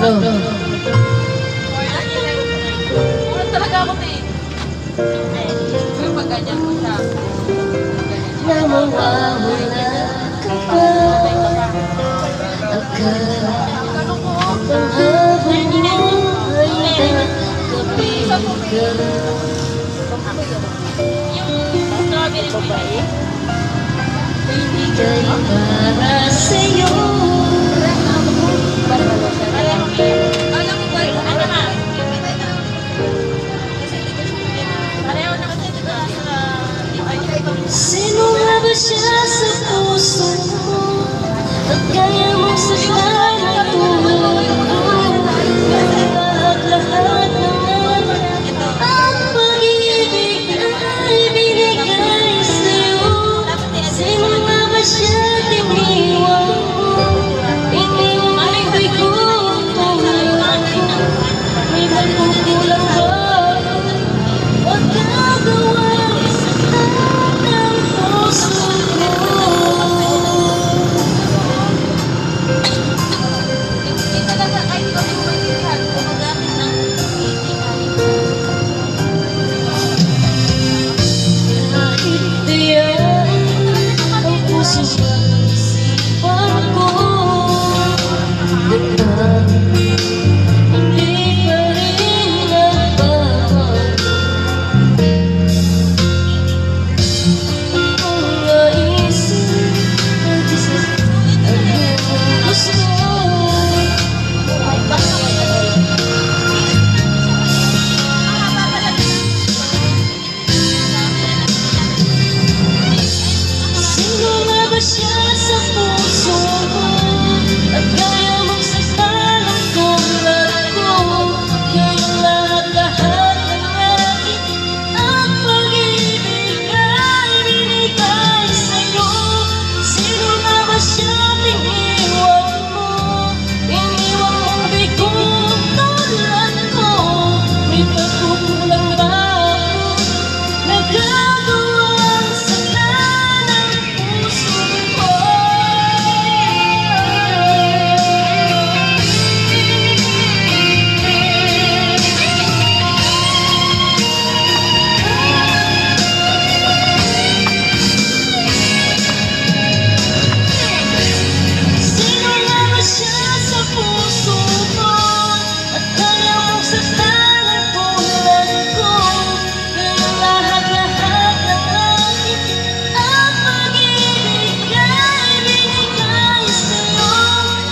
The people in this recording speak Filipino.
Muna talaga ako din. Pero pag ganyan ko siya. Namawawala ka pa. Ganun ko. Ang habang buhay na kapigan. Yung strawberry babae. Ibigay para sa'yo. Alam mo ba? Ano na? Pareho na kasi diba sa... Sino nga ba siya sa puso mo? At kaya mong saktan ang tulog ko. Lahat naman ang pag-ibig ay binigay sa'yo. Sino nga ba siya tiniwang mo? Iniwang ko tulad ko. May magkukulang ba? Huwag gagawin ng puso ko. Hindi talaga, kahit ikaw